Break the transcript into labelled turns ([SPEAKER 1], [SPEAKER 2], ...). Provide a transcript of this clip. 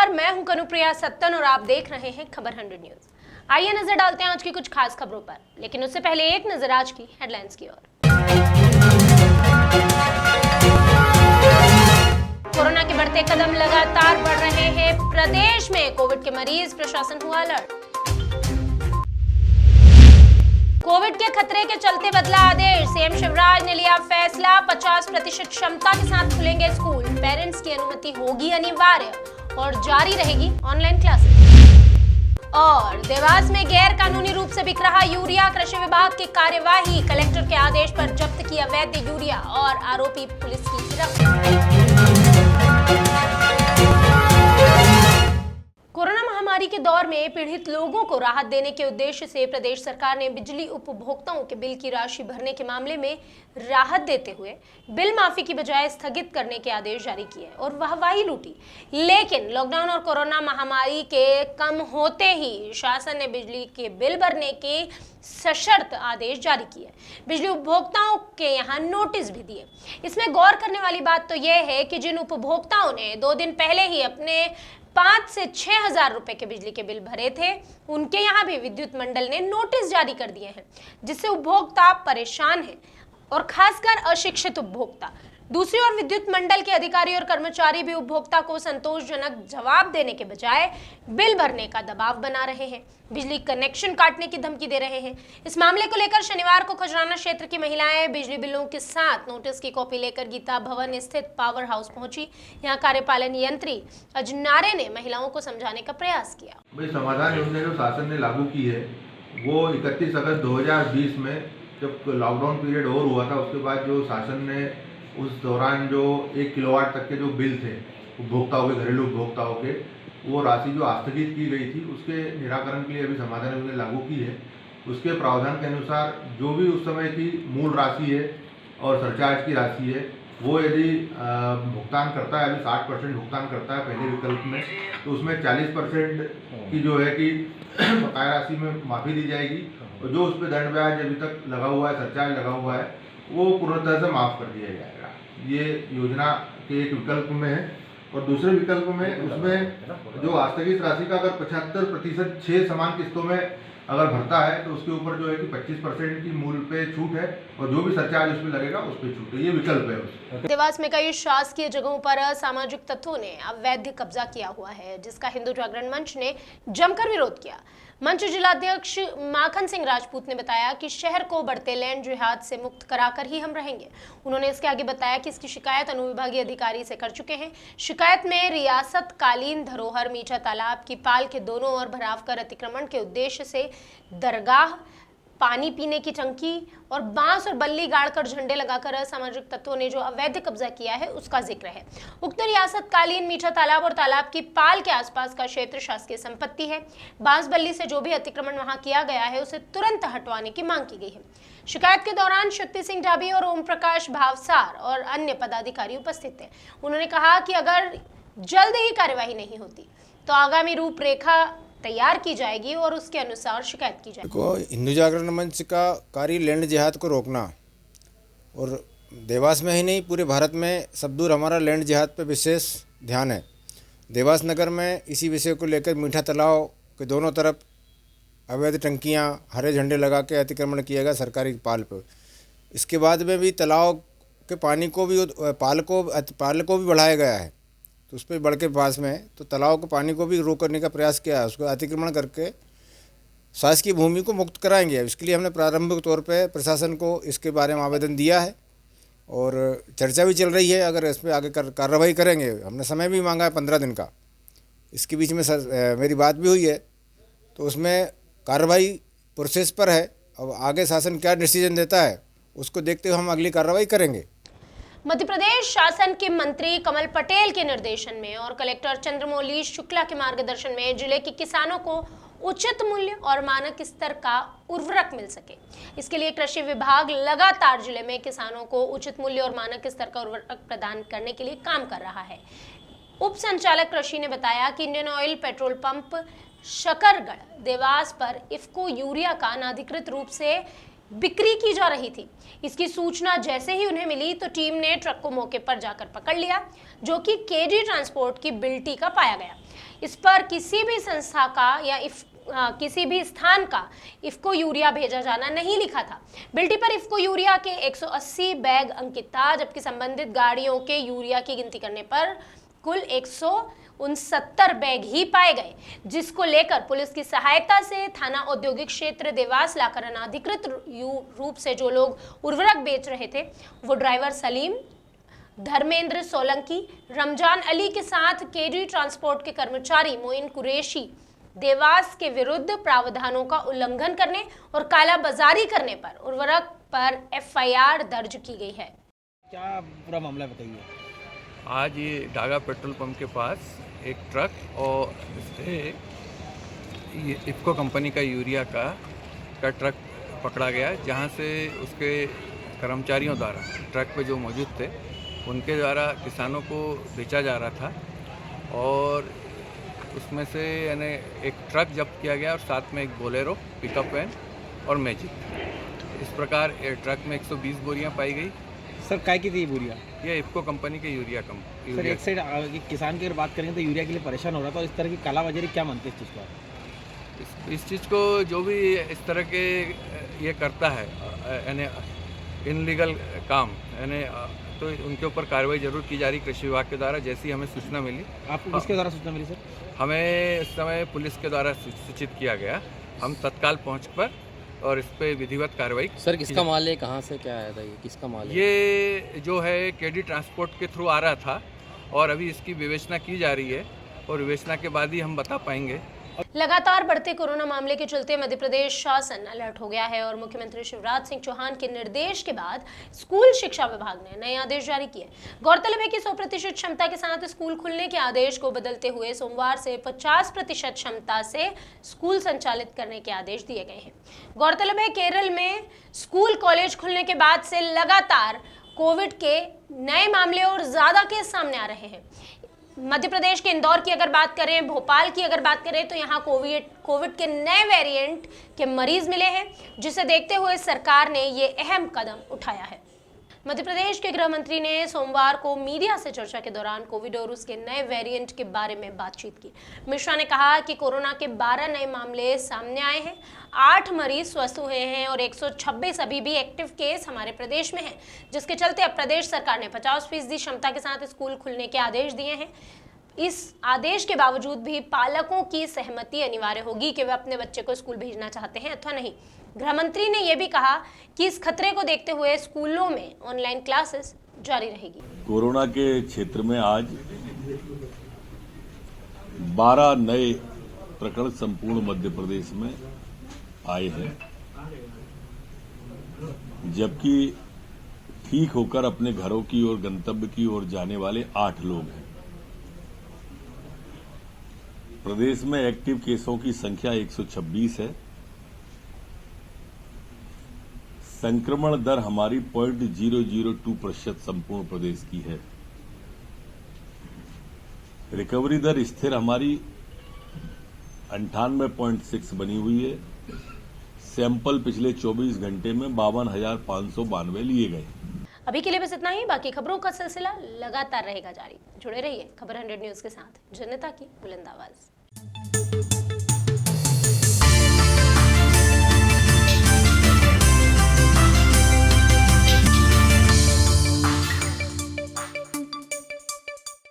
[SPEAKER 1] नमस्कार, मैं हूं कनुप्रिया सत्तन और आप देख रहे हैं खबर 100 न्यूज। आइए नजर डालते हैं आज की कुछ खास खबरों पर, लेकिन उससे पहले एक नजर आज की हेडलाइंस की ओर। कोरोना के बढ़ते कदम लगातार बढ़ रहे हैं। प्रदेश में कोविड के मरीज, प्रशासन हुआ अलर्ट। कोविड के खतरे के चलते बदला आदेश, सीएम शिवराज ने लिया फैसला। 50% क्षमता के साथ खुलेंगे स्कूल, पेरेंट्स की अनुमति होगी अनिवार्य और जारी रहेगी ऑनलाइन क्लासेस। और देवास में गैर कानूनी रूप से बिक रहा यूरिया, कृषि विभाग की कार्यवाही, कलेक्टर के आदेश पर जब्त किया अवैध यूरिया और आरोपी पुलिस की गिरफ्त। कोरोना महामारी के दौर में पीड़ित लोगों को राहत देने के उद्देश्य से प्रदेश सरकार ने बिजली उपभोक्ताओं के बिल की राशि भरने के मामले में राहत देते हुए बिल माफी की बजाय स्थगित करने के आदेश जारी किए और वाहवाही लूटी। लेकिन लॉकडाउन और कोरोना महामारी के कम होते ही शासन ने बिजली के बिल भरने के सशर्त आदेश जारी किए, बिजली उपभोक्ताओं के यहाँ नोटिस भी दिए। इसमें गौर करने वाली बात तो यह है कि जिन उपभोक्ताओं ने 2 दिन पहले ही अपने 5 से 6 हजार रुपए के बिजली के बिल भरे थे, उनके यहाँ भी विद्युत मंडल ने नोटिस जारी कर दिए हैं, जिससे उपभोक्ता परेशान हैं और खासकर अशिक्षित उपभोक्ता। दूसरी ओर विद्युत मंडल के अधिकारी और कर्मचारी भी उपभोक्ता को संतोषजनक जवाब देने के बजाय बिल भरने का दबाव बना रहे हैं, बिजली कनेक्शन काटने की धमकी दे रहे हैं। इस मामले को लेकर शनिवार को खजराना क्षेत्र की महिलाएं बिजली बिलों के साथ नोटिस की कॉपी लेकर गीता भवन स्थित पावर हाउस पहुंची। यहां कार्यपालन यंत्री अजनारे ने महिलाओं को समझाने का प्रयास किया।
[SPEAKER 2] भाई समाधान योजना जो शासन ने लागू की है वो 31 अगस्त 2020 में जब लॉकडाउन पीरियड और हुआ था, उसके बाद जो शासन ने उस दौरान जो 1 किलोवाट तक के जो बिल थे उपभोक्ताओं के, घरेलू उपभोक्ताओं के, वो राशि जो आस्थगित की गई थी उसके निराकरण के लिए अभी समाधान योजना लागू की है। उसके प्रावधान के अनुसार जो भी उस समय की मूल राशि है और सरचार्ज की राशि है वो यदि भुगतान करता है, अभी 60% भुगतान करता है पहले विकल्प में, तो उसमें 40% की जो है कि बकाया राशि में माफ़ी दी जाएगी और जो उस पर दंड ब्याज अभी तक लगा हुआ है, सरचार्ज लगा हुआ है, वो पूर्णतः से माफ़ कर दिया जाएगा। ये योजना के एक विकल्प में है। और दूसरे विकल्प में उसमें जो आस्थगित राशि का अगर 75% 6 समान किस्तों में अगर भरता है तो उसके ऊपर जो है कि 25% की मूल्य पे छूट है और जो भी सरचार्ज उसमें लगेगा उस पर छूट है। ये विकल्प है उसमें।
[SPEAKER 1] देवास में कई शासकीय जगहों पर असामाजिक तत्वों ने अवैध कब्जा किया हुआ है, जिसका हिंदू जागरण मंच ने जमकर विरोध किया। मंच जिलाध्यक्ष माखन सिंह राजपूत ने बताया कि शहर को बढ़ते लैंड जिहाद से मुक्त कराकर ही हम रहेंगे। उन्होंने इसके आगे बताया कि इसकी शिकायत अनुविभागीय अधिकारी से कर चुके हैं। शिकायत में रियासत कालीन धरोहर मीठा तालाब की पाल के दोनों ओर भराव कर अतिक्रमण के उद्देश्य से दरगाह, पानी पीने की टंकी और बांस और बल्ली गाड़कर झंडे लगाकर असामाजिक तत्वों ने जो अवैध कब्जा किया है उसका जिक्र है। उक्त रियासत कालीन मीठा तालाब और तालाब की पाल के आसपास का क्षेत्र शासकीय संपत्ति है। बांस बल्ली से जो भी अतिक्रमण वहां किया गया है उसे तुरंत हटवाने की मांग की गई है। शिकायत के दौरान शक्ति सिंह ढाबी और ओम प्रकाश भावसार और अन्य पदाधिकारी उपस्थित थे। उन्होंने कहा कि अगर जल्द ही कार्यवाही नहीं होती तो आगामी रूपरेखा तैयार की जाएगी और उसके अनुसार शिकायत की जाएगी।
[SPEAKER 3] को हिंदू जागरण मंच का कार्य लैंड जिहाद को रोकना, और देवास में ही नहीं पूरे भारत में सब दूर हमारा लैंड जिहाद पे विशेष ध्यान है। देवास नगर में इसी विषय को लेकर मीठा तालाब के दोनों तरफ अवैध टंकियां, हरे झंडे लगा के अतिक्रमण किया गया सरकारी पाल पर। इसके बाद में भी तालाब के पानी को भी, पाल को भी बढ़ाया गया है, तो उस पर बढ़ के पास में तो तालाब के पानी को भी रोक करने का प्रयास किया है। उसको अतिक्रमण करके शासकीय भूमि को मुक्त कराएंगे। इसके लिए हमने प्रारंभिक तौर पे प्रशासन को इसके बारे में आवेदन दिया है और चर्चा भी चल रही है। अगर इस पर आगे कार्रवाई करेंगे, हमने समय भी मांगा है 15 दिन का। इसके बीच में मेरी बात भी हुई है, तो उसमें कार्रवाई प्रोसेस पर है। अब आगे शासन क्या डिसीजन देता है उसको देखते हुए हम अगली कार्रवाई करेंगे।
[SPEAKER 1] मध्य प्रदेश शासन के मंत्री कमल पटेल के निर्देशन में और कलेक्टर चंद्रमौली शुक्ला के मार्गदर्शन में जिले के किसानों को उचित मूल्य और मानक स्तर का उर्वरक मिल सके, इसके लिए कृषि विभाग लगातार जिले में किसानों को उचित मूल्य और मानक स्तर का उर्वरक प्रदान करने के लिए काम कर रहा है। उप संचालक कृषि ने बताया कि Indian oil petrol pump Shakargarh Dewas पर इफ्को यूरिया का अनाधिकृत रूप से बिक्री की जा रही थी। इसकी सूचना जैसे ही उन्हें मिली तो टीम ने ट्रक को मौके पर जाकर पकड़ लिया, जो कि केजी ट्रांसपोर्ट की बिल्टी का पाया गया। इस पर किसी भी संस्था का या किसी भी स्थान का इफ्को यूरिया भेजा जाना नहीं लिखा था। बिल्टी पर इफ्को यूरिया के 180 बैग अंकित था, जबकि संबंधित गाड़ियों के यूरिया की गिनती करने पर कुल 169 बैग ही पाए गए, जिसको लेकर पुलिस की सहायता से थाना औद्योगिक क्षेत्र देवास लाकर अनाधिकृत रूप से जो लोग उर्वरक बेच रहे थे वो ड्राइवर सलीम, धर्मेंद्र सोलंकी, रमजान अली के साथ केडी ट्रांसपोर्ट के कर्मचारी मोइन कुरैशी देवास के विरुद्ध प्रावधानों का उल्लंघन करने और कालाबाजारी करने पर उर्वरक पर एफआईआर दर्ज की गई है।
[SPEAKER 4] क्या पूरा मामला बताइए।
[SPEAKER 5] आज ये डागा पेट्रोल पंप के पास एक ट्रक और इससे ये इफ्को कंपनी का यूरिया का ट्रक पकड़ा गया, जहाँ से उसके कर्मचारियों द्वारा ट्रक पे जो मौजूद थे उनके द्वारा किसानों को बेचा जा रहा था और उसमें से यानी एक ट्रक जब्त किया गया और साथ में एक बोलेरो, पिकअप वैन और मैजिक। इस प्रकार ट्रक में 120 बोरियां पाई गई।
[SPEAKER 4] सर काय की थी ये बोरिया?
[SPEAKER 5] ये इफ्को कंपनी के यूरिया
[SPEAKER 4] सर एक साइड किसान की अगर बात करेंगे तो यूरिया के लिए परेशान हो रहा था, इस तरह की कालाबाजारी क्या मानते हैं इस चीज़ को?
[SPEAKER 5] इस चीज़ को जो भी इस तरह के ये करता है यानी इनलीगल काम यानी तो उनके ऊपर कार्रवाई जरूर की जा रही कृषि विभाग के द्वारा। जैसी हमें सूचना मिली।
[SPEAKER 4] आपको किसके द्वारा सूचना मिली सर?
[SPEAKER 5] हमें इस समय पुलिस के द्वारा सूचित किया गया, हम तत्काल पहुंच पर और इस पे विधिवत कार्रवाई।
[SPEAKER 6] सर किसका माल है, कहाँ से क्या आया था, ये किसका माल है?
[SPEAKER 5] ये जो है केडी ट्रांसपोर्ट के थ्रू आ रहा था और अभी इसकी विवेचना की जा रही है और विवेचना के बाद ही हम बता पाएंगे।
[SPEAKER 1] लगातार बढ़ते कोरोना मामले के चलते मध्य प्रदेश शासन अलर्ट हो गया है और मुख्यमंत्री शिवराज सिंह चौहान के निर्देश के बाद स्कूल शिक्षा विभाग ने नए आदेश जारी किए। गौरतलब है कि 100% क्षमता के साथ स्कूल खुलने के आदेश को बदलते हुए सोमवार से 50% क्षमता से स्कूल संचालित करने के आदेश दिए गए हैं। गौरतलब है केरल में स्कूल कॉलेज खुलने के बाद से लगातार कोविड के नए मामले और ज्यादा केस सामने आ रहे हैं। मध्य प्रदेश के इंदौर की अगर बात करें, भोपाल की अगर बात करें तो यहाँ कोविड के नए वेरिएंट के मरीज मिले हैं, जिसे देखते हुए सरकार ने ये अहम कदम उठाया है। मध्य प्रदेश के गृह मंत्री ने सोमवार को मीडिया से चर्चा के दौरान कोविड और उसके नए वेरिएंट के बारे में बातचीत की। मिश्रा ने कहा कि कोरोना के 12 नए मामले सामने आए हैं, 8 मरीज स्वस्थ हुए हैं और 126 अभी भी एक्टिव केस हमारे प्रदेश में हैं, जिसके चलते अब प्रदेश सरकार ने 50% क्षमता के साथ स्कूल खुलने के आदेश दिए हैं। इस आदेश के बावजूद भी पालकों की सहमति अनिवार्य होगी कि वे अपने बच्चे को स्कूल भेजना चाहते हैं अथवा नहीं। गृह मंत्री ने यह भी कहा कि इस खतरे को देखते हुए स्कूलों में ऑनलाइन क्लासेस जारी रहेगी।
[SPEAKER 7] कोरोना के क्षेत्र में आज 12 नए प्रकरण संपूर्ण मध्य प्रदेश में आए हैं, जबकि ठीक होकर अपने घरों की ओर गंतव्य की ओर जाने वाले 8 लोग हैं। प्रदेश में एक्टिव केसों की संख्या 126 है। संक्रमण दर हमारी 0.002% संपूर्ण प्रदेश की है। रिकवरी दर स्थिर हमारी 98.6 बनी हुई है। सैंपल पिछले 24 घंटे में 52,592 लिए गए।
[SPEAKER 1] अभी के लिए बस इतना ही। बाकी खबरों का सिलसिला लगातार रहेगा जारी। जुड़े रहिए खबर 100 न्यूज के साथ, जनता की बुलंद आवाज।